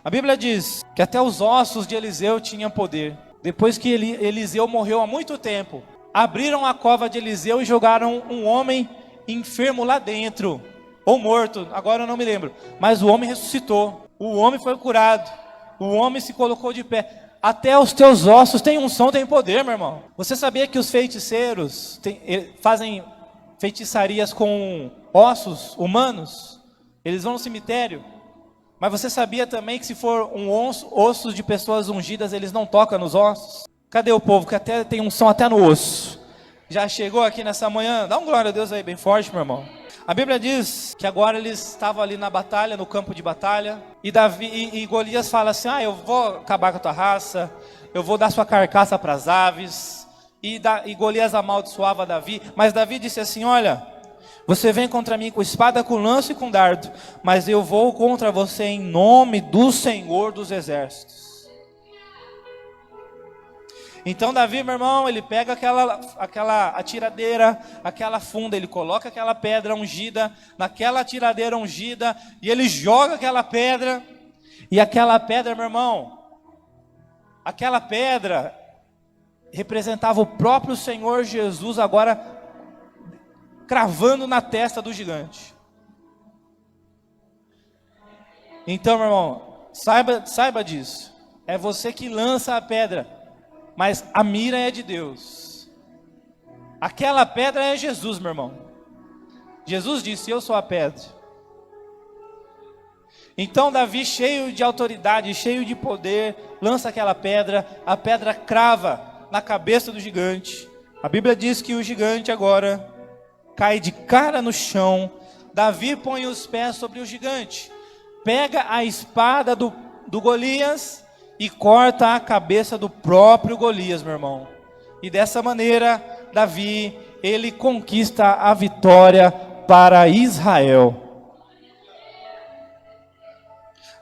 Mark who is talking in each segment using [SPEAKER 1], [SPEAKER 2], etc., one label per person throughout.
[SPEAKER 1] A Bíblia diz que até os ossos de Eliseu tinham poder. Depois que Eliseu morreu há muito tempo, abriram a cova de Eliseu e jogaram um homem enfermo lá dentro, ou morto, agora eu não me lembro, mas o homem ressuscitou, o homem foi curado, o homem se colocou de pé. Até os teus ossos têm unção, têm poder, meu irmão. Você sabia que os feiticeiros fazem feitiçarias com ossos humanos? Eles vão no cemitério. Mas você sabia também que se for ossos de pessoas ungidas, eles não tocam nos ossos? Cadê o povo que até tem unção até no osso? Já chegou aqui nessa manhã? Dá um glória a Deus aí bem forte, meu irmão. A Bíblia diz que agora eles estavam ali na batalha, no campo de batalha, e Golias fala assim: eu vou acabar com a tua raça, eu vou dar sua carcaça para as aves, e Golias amaldiçoava Davi, mas Davi disse assim: olha, você vem contra mim com espada, com lança e com dardo, mas eu vou contra você em nome do Senhor dos Exércitos. Então Davi, meu irmão, ele pega aquela atiradeira, aquela funda, ele coloca aquela pedra ungida naquela atiradeira ungida, e ele joga aquela pedra, e aquela pedra, meu irmão, aquela pedra representava o próprio Senhor Jesus agora cravando na testa do gigante. Então, meu irmão, saiba disso, é você que lança a pedra, mas a mira é de Deus. Aquela pedra é Jesus, meu irmão. Jesus disse: eu sou a pedra. Então Davi, cheio de autoridade, cheio de poder, lança aquela pedra. A pedra crava na cabeça do gigante. A Bíblia diz que o gigante agora cai de cara no chão. Davi põe os pés sobre o gigante, pega a espada do Golias e corta a cabeça do próprio Golias, meu irmão. E dessa maneira, Davi, ele conquista a vitória para Israel.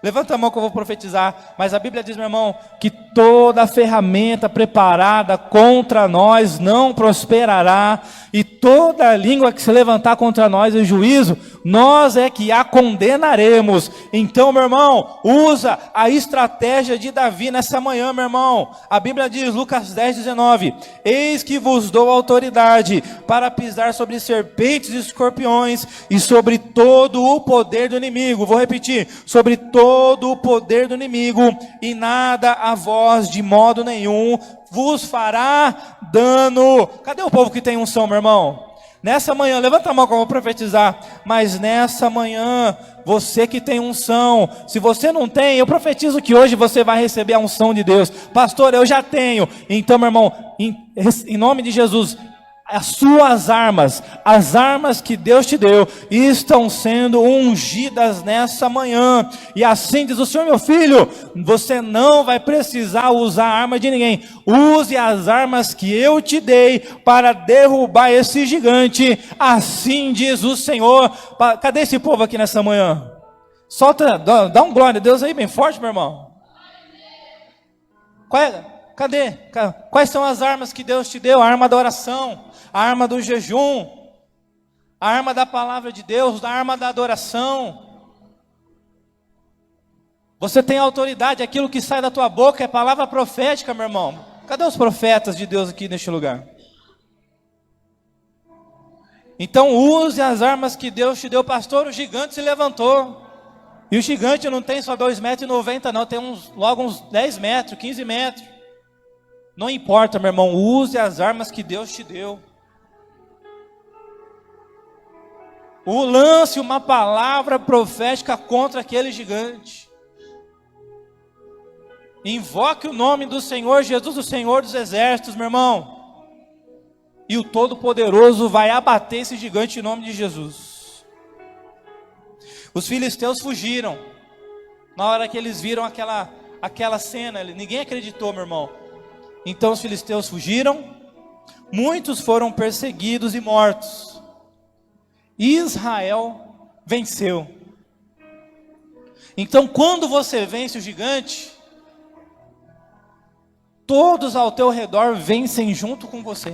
[SPEAKER 1] Levanta a mão que eu vou profetizar. Mas a Bíblia diz, meu irmão, que toda ferramenta preparada contra nós não prosperará, e toda língua que se levantar contra nós em juízo, nós é que a condenaremos. Então, meu irmão, usa a estratégia de Davi nessa manhã, meu irmão. A Bíblia diz, Lucas 10:19, eis que vos dou autoridade para pisar sobre serpentes e escorpiões e sobre todo o poder do inimigo. Vou repetir, sobre todo o poder do inimigo, e nada a vós de modo nenhum vos fará dano. Cadê o povo que tem unção, meu irmão? Nessa manhã, levanta a mão que eu vou profetizar. Mas nessa manhã, você que tem unção, se você não tem, eu profetizo que hoje você vai receber a unção de Deus. Pastor, eu já tenho. Então, meu irmão, em nome de Jesus, as suas armas, as armas que Deus te deu, estão sendo ungidas nessa manhã. E assim diz o Senhor: meu filho, você não vai precisar usar a arma de ninguém. Use as armas que eu te dei para derrubar esse gigante. Assim diz o Senhor. Cadê esse povo aqui nessa manhã? Solta, dá um glória a Deus aí bem forte, meu irmão. Cadê? Quais são as armas que Deus te deu? A arma da oração, a arma do jejum, a arma da palavra de Deus, a arma da adoração. Você tem autoridade, aquilo que sai da tua boca é palavra profética, meu irmão. Cadê os profetas de Deus aqui neste lugar? Então use as armas que Deus te deu. Pastor, o gigante se levantou. E o gigante não tem só 2,90 m não, tem logo uns 10 metros, 15 metros. Não importa, meu irmão, use as armas que Deus te deu. Lance uma palavra profética contra aquele gigante. Invoque o nome do Senhor Jesus, o Senhor dos Exércitos, meu irmão. E o Todo-Poderoso vai abater esse gigante em nome de Jesus. Os filisteus fugiram. Na hora que eles viram aquela cena, ninguém acreditou, meu irmão. Então os filisteus fugiram, muitos foram perseguidos e mortos. Israel venceu. Então quando você vence o gigante, todos ao teu redor vencem junto com você.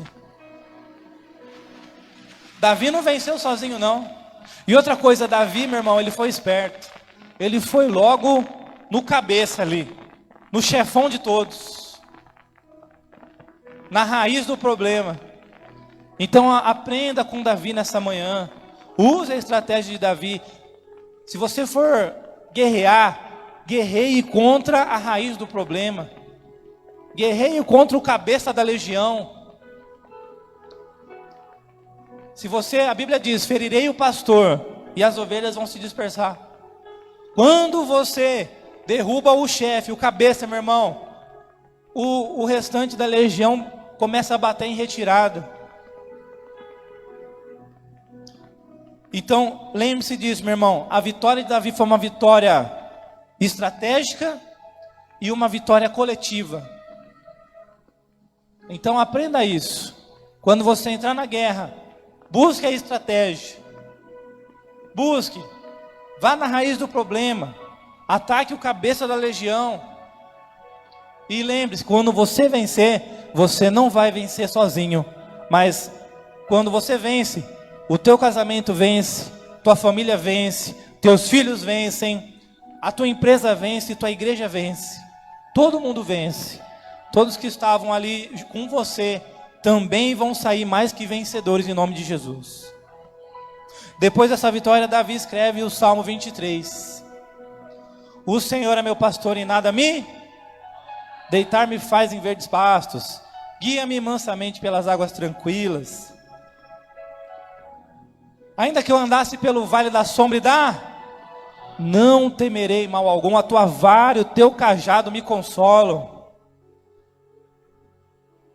[SPEAKER 1] Davi não venceu sozinho não. E outra coisa, Davi, meu irmão, ele foi esperto. Ele foi logo no cabeça ali, no chefão de todos, na raiz do problema. Então aprenda com Davi nessa manhã, use a estratégia de Davi. Se você for guerrear, guerreie contra a raiz do problema, guerreie contra o cabeça da legião. Se você, a Bíblia diz, ferirei o pastor e as ovelhas vão se dispersar. Quando você derruba o chefe, o cabeça, meu irmão, o restante da legião começa a bater em retirada. Então, lembre-se disso, meu irmão. A vitória de Davi foi uma vitória estratégica e uma vitória coletiva. Então, aprenda isso. Quando você entrar na guerra, busque a estratégia. Busque. Vá na raiz do problema. Ataque o cabeça da legião. E lembre-se, quando você vencer, você não vai vencer sozinho. Mas quando você vence, o teu casamento vence, tua família vence, teus filhos vencem, a tua empresa vence, tua igreja vence. Todo mundo vence. Todos que estavam ali com você também vão sair mais que vencedores em nome de Jesus. Depois dessa vitória, Davi escreve o Salmo 23. O Senhor é meu pastor e nada me deitar-me faz em verdes pastos, guia-me mansamente pelas águas tranquilas. Ainda que eu andasse pelo vale da sombra e da, não temerei mal algum, a tua vara e o teu cajado me consolam.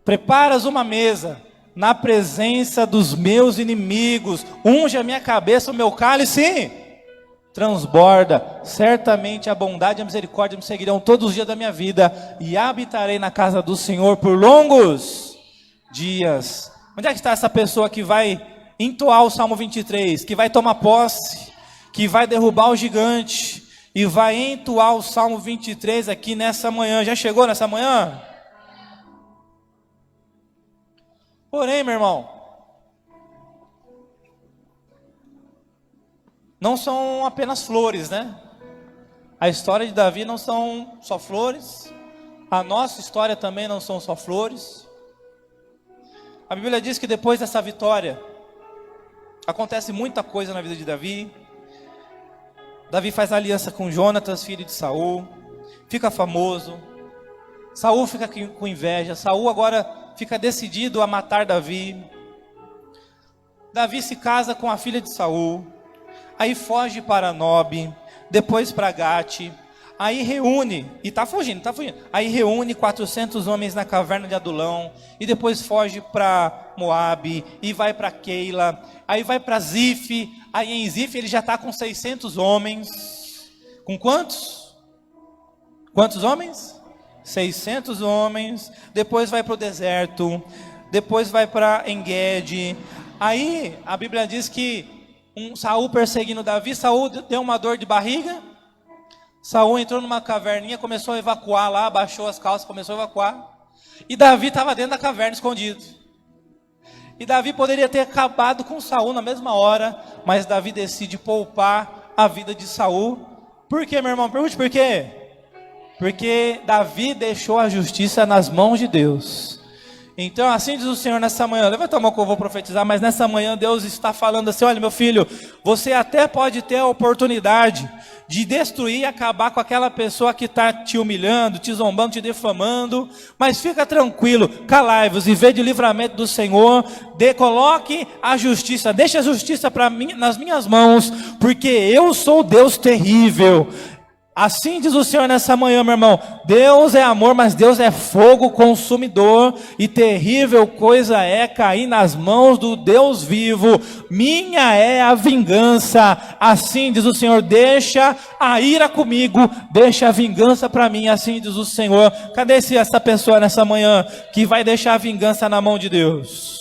[SPEAKER 1] Preparas uma mesa na presença dos meus inimigos, unge a minha cabeça, o meu cálice transborda. Certamente a bondade e a misericórdia me seguirão todos os dias da minha vida, e habitarei na casa do Senhor por longos dias. Onde é que está essa pessoa que vai entoar o Salmo 23, que vai tomar posse, que vai derrubar o gigante, e vai entoar o Salmo 23 aqui nessa manhã? Já chegou nessa manhã? Porém, meu irmão, não são apenas flores, né? A história de Davi não são só flores, a nossa história também não são só flores. A Bíblia diz que depois dessa vitória, acontece muita coisa na vida de Davi. Davi faz aliança com Jonatas, filho de Saul, fica famoso. Saul fica com inveja. Saul agora fica decidido a matar Davi. Davi se casa com a filha de Saul, aí foge para Nob, depois para Gate, aí reúne, e está fugindo, aí reúne 400 homens na caverna de Adulão, e depois foge para Moabe, e vai para Keila, aí vai para Zif, aí em Zif ele já está com 600 homens, com quantos? Quantos homens? 600 homens, depois vai para o deserto, depois vai para Engedi. Aí a Bíblia diz que Saul perseguindo Davi, Saul deu uma dor de barriga, Saul entrou numa caverninha, começou a evacuar lá, abaixou as calças, começou a evacuar, e Davi estava dentro da caverna escondido. E Davi poderia ter acabado com Saul na mesma hora, mas Davi decide poupar a vida de Saul. Por quê, meu irmão? Pergunte por quê? Porque Davi deixou a justiça nas mãos de Deus. Então assim diz o Senhor nessa manhã, levanta a mão que eu vou profetizar, mas nessa manhã Deus está falando assim: olha meu filho, você até pode ter a oportunidade de destruir e acabar com aquela pessoa que está te humilhando, te zombando, te defamando, mas fica tranquilo, calai-vos e vede o livramento do Senhor, coloque a justiça, deixe a justiça nas minhas mãos, porque eu sou Deus terrível. Assim diz o Senhor nessa manhã, meu irmão. Deus é amor, mas Deus é fogo consumidor, e terrível coisa é cair nas mãos do Deus vivo. Minha é a vingança. Assim diz o Senhor, deixa a ira comigo, deixa a vingança para mim. Assim diz o Senhor. Cadê essa pessoa nessa manhã que vai deixar a vingança na mão de Deus?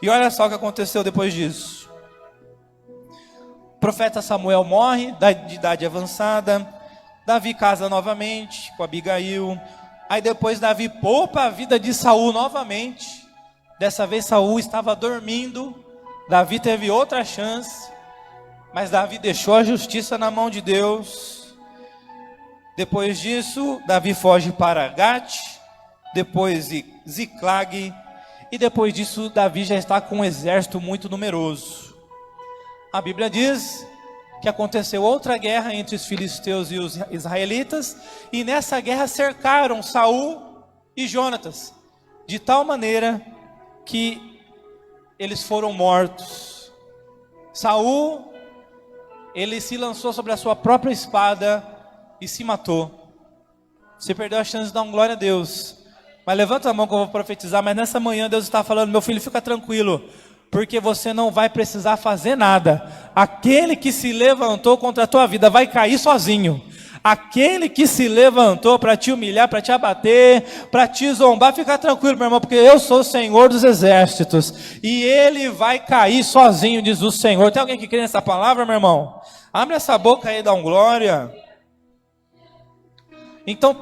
[SPEAKER 1] E olha só o que aconteceu depois disso. O profeta Samuel morre, de idade avançada. Davi casa novamente com Abigail. Aí depois Davi poupa a vida de Saul novamente. Dessa vez Saul estava dormindo. Davi teve outra chance, mas Davi deixou a justiça na mão de Deus. Depois disso, Davi foge para Gate, depois Ziclag, e depois disso, Davi já está com um exército muito numeroso. A Bíblia diz que aconteceu outra guerra entre os filisteus e os israelitas, e nessa guerra cercaram Saul e Jonatas, de tal maneira que eles foram mortos. Saul, ele se lançou sobre a sua própria espada e se matou. Você perdeu a chance de dar uma glória a Deus. Mas levanta a mão que eu vou profetizar. Mas nessa manhã Deus está falando: meu filho, fica tranquilo, porque você não vai precisar fazer nada. Aquele que se levantou contra a tua vida vai cair sozinho. Aquele que se levantou para te humilhar, para te abater, para te zombar, fica tranquilo, meu irmão, porque eu sou o Senhor dos exércitos, e ele vai cair sozinho, diz o Senhor. Tem alguém que crê nessa palavra, meu irmão? Abre essa boca aí e dá um glória. Então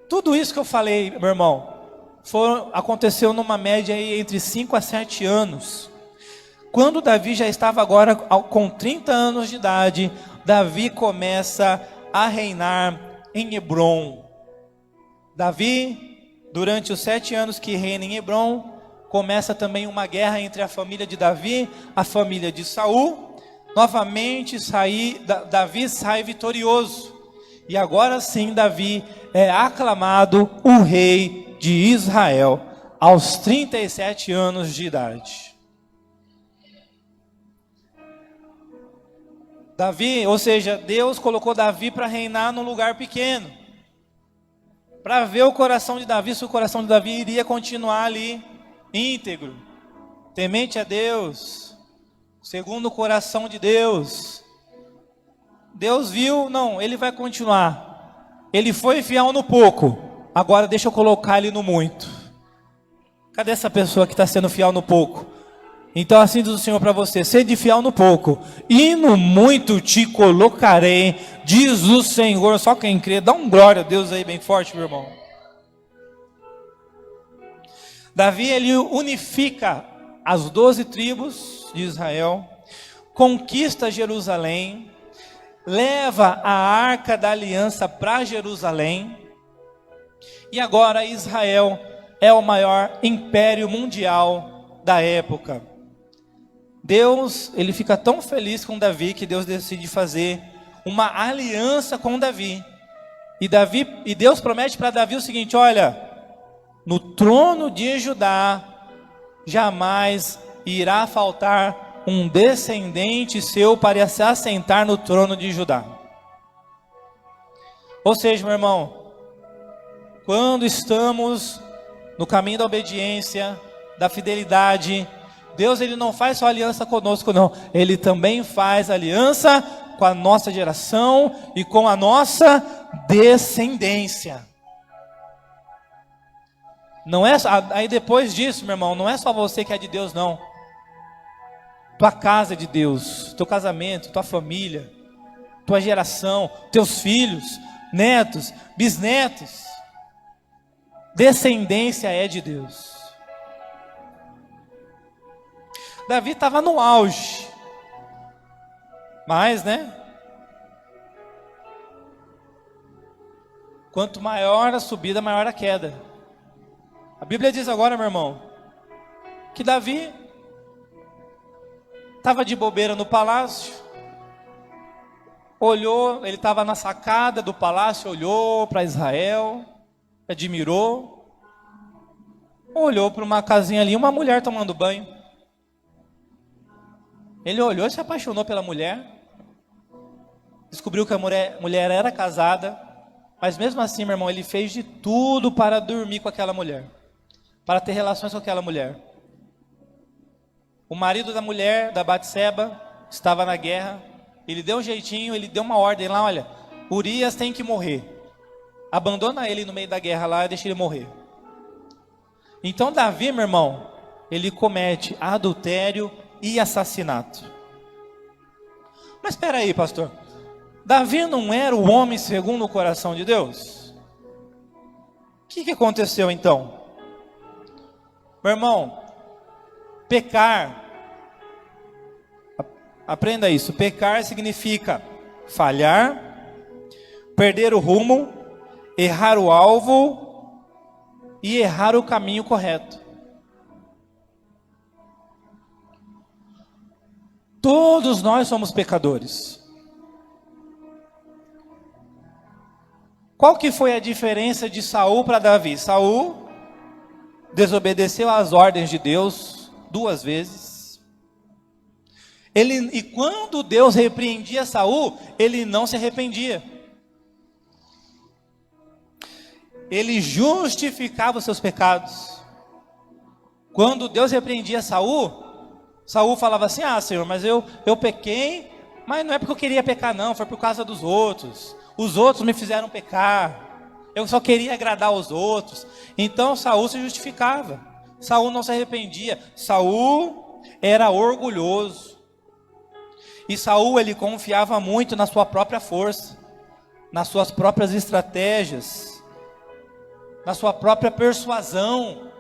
[SPEAKER 1] tudo isso que eu falei, meu irmão, aconteceu numa média aí entre 5 a 7 anos. Quando Davi já estava agora com 30 anos de idade, Davi começa a reinar em Hebrom. Davi, durante os 7 anos que reina em Hebrom, começa também uma guerra entre a família de Davi, a família de Saul. Novamente Davi sai vitorioso. E agora sim Davi é aclamado o rei de Israel, aos 37 anos de idade. Davi, ou seja, Deus colocou Davi para reinar num lugar pequeno, para ver o coração de Davi, se o coração de Davi iria continuar ali íntegro, temente a Deus, segundo o coração de Deus. Deus viu, não, ele vai continuar. Ele foi fiel no pouco, agora deixa eu colocar ele no muito. Cadê essa pessoa que está sendo fiel no pouco? Então assim diz o Senhor para você: sede fiel no pouco, e no muito te colocarei, diz o Senhor. Só quem crê, dá um glória a Deus aí bem forte, meu irmão. Davi, ele unifica as 12 tribos de Israel, conquista Jerusalém, leva a arca da aliança para Jerusalém, e agora Israel é o maior império mundial da época. Deus, ele fica tão feliz com Davi que Deus decide fazer uma aliança com Davi. E Deus promete para Davi o seguinte: olha, no trono de Judá jamais irá faltar um descendente seu para se assentar no trono de Judá. Ou seja, meu irmão, quando estamos no caminho da obediência, da fidelidade, Deus, ele não faz só aliança conosco, não. Ele também faz aliança com a nossa geração e com a nossa descendência. Não é aí depois disso, meu irmão, não é só você que é de Deus, não. Tua casa é de Deus, teu casamento, tua família, tua geração, teus filhos, netos, bisnetos. Descendência é de Deus. Davi estava no auge, mas, quanto maior a subida, maior a queda. A Bíblia diz agora, meu irmão, que Davi estava de bobeira no palácio, olhou, ele estava na sacada do palácio, olhou para Israel, admirou, olhou para uma casinha ali, uma mulher tomando banho. Ele olhou e se apaixonou pela mulher, descobriu que a mulher era casada, mas mesmo assim, meu irmão, ele fez de tudo para dormir com aquela mulher, para ter relações com aquela mulher. O marido da mulher, da Batseba, estava na guerra, ele deu um jeitinho, ele deu uma ordem lá: olha, Urias tem que morrer, abandona ele no meio da guerra lá e deixa ele morrer. Então Davi, meu irmão, ele comete adultério e assassinato. Mas espera aí, pastor, Davi não era o homem segundo o coração de Deus? O que aconteceu então? Meu irmão, pecar, aprenda isso, pecar significa falhar, perder o rumo, errar o alvo e errar o caminho correto. Todos nós somos pecadores. Qual que foi a diferença de Saul para Davi? Saul desobedeceu às ordens de Deus 2 vezes. E quando Deus repreendia Saul, ele não se arrependia. Ele justificava os seus pecados. Quando Deus repreendia Saul, Saul falava assim: ah, Senhor, mas eu pequei, mas não é porque eu queria pecar não, foi por causa dos outros. Os outros me fizeram pecar. Eu só queria agradar os outros. Então Saul se justificava. Saul não se arrependia. Saul era orgulhoso. E Saul, ele confiava muito na sua própria força, nas suas próprias estratégias, na sua própria persuasão.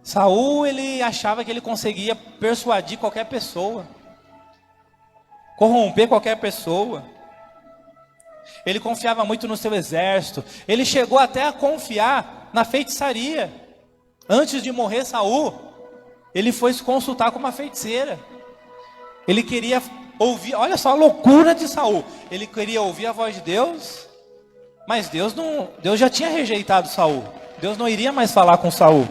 [SPEAKER 1] Saul, ele achava que ele conseguia persuadir qualquer pessoa, corromper qualquer pessoa. Ele confiava muito no seu exército. Ele chegou até a confiar na feitiçaria. Antes de morrer Saul, ele foi se consultar com uma feiticeira. Ele queria ouvir, olha só a loucura de Saul. Ele queria ouvir a voz de Deus, mas Deus já tinha rejeitado Saul. Deus não iria mais falar com Saul.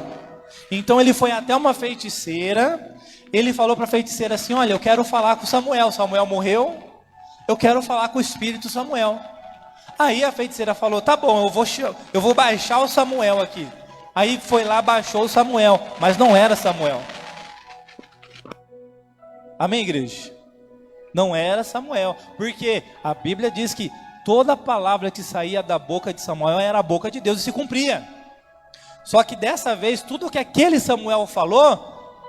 [SPEAKER 1] Então ele foi até uma feiticeira. Ele falou para a feiticeira assim: olha, eu quero falar com Samuel. Samuel morreu, eu quero falar com o espírito Samuel. Aí a feiticeira falou: tá bom, eu vou baixar o Samuel aqui. Aí foi lá, baixou o Samuel, mas não era Samuel. Amém, igreja? Não era Samuel, porque a Bíblia diz que toda palavra que saía da boca de Samuel era a boca de Deus e se cumpria. Só que dessa vez, tudo que aquele Samuel falou,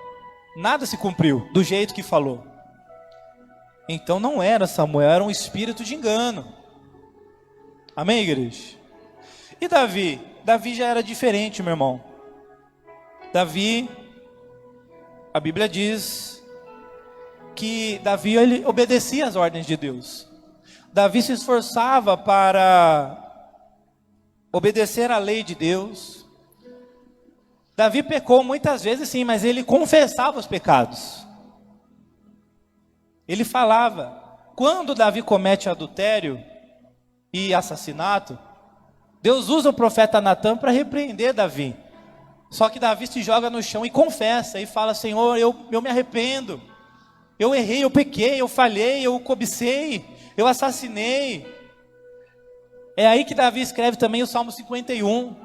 [SPEAKER 1] nada se cumpriu do jeito que falou. Então não era Samuel, era um espírito de engano. Amém, igreja? E Davi? Davi já era diferente, meu irmão. Davi, a Bíblia diz que Davi, ele obedecia às ordens de Deus. Davi se esforçava para obedecer à lei de Deus. Davi pecou muitas vezes sim, mas ele confessava os pecados. Ele falava. Quando Davi comete adultério e assassinato, Deus usa o profeta Natã para repreender Davi. Só que Davi se joga no chão e confessa, e fala: Senhor, eu me arrependo. Eu errei, eu pequei, eu falhei, eu cobicei, eu assassinei. É aí que Davi escreve também o Salmo 51.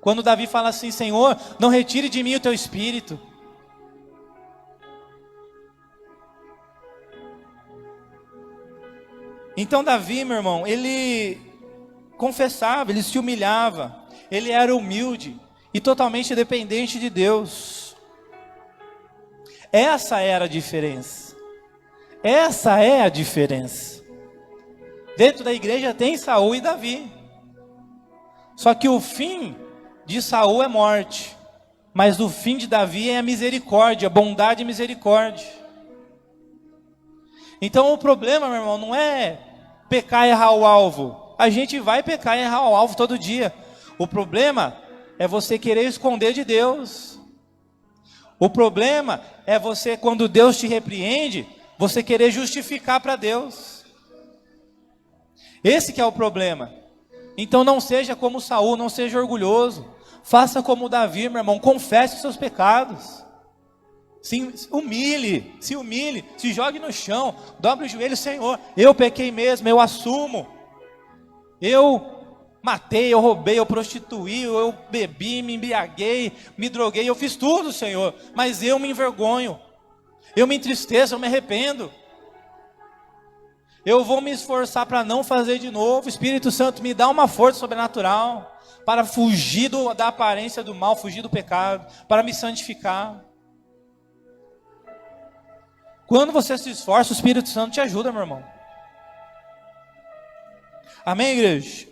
[SPEAKER 1] Quando Davi fala assim: Senhor, não retire de mim o teu espírito. Então Davi, meu irmão, ele confessava, ele se humilhava, ele era humilde e totalmente dependente de Deus. Essa era a diferença. Essa é a diferença. Dentro da igreja tem Saul e Davi. Só que o fim de Saul é morte, mas o fim de Davi é a misericórdia, bondade e misericórdia. Então o problema, meu irmão, não é pecar e errar o alvo. A gente vai pecar e errar o alvo todo dia. O problema é você querer esconder de Deus. O problema é você, quando Deus te repreende, você querer justificar para Deus. Esse que é o problema. Então não seja como Saul, não seja orgulhoso. Faça como Davi, meu irmão, confesse os seus pecados. Se humilhe, se jogue no chão, dobre o joelho: Senhor, eu pequei mesmo, eu assumo. Eu matei, eu roubei, eu prostituí, eu bebi, me embriaguei, me droguei, eu fiz tudo, Senhor, mas eu me envergonho, eu me entristeço, eu me arrependo. Eu vou me esforçar para não fazer de novo. Espírito Santo, me dá uma força sobrenatural para fugir da aparência do mal, fugir do pecado, para me santificar. Quando você se esforça, o Espírito Santo te ajuda, meu irmão. Amém, igreja?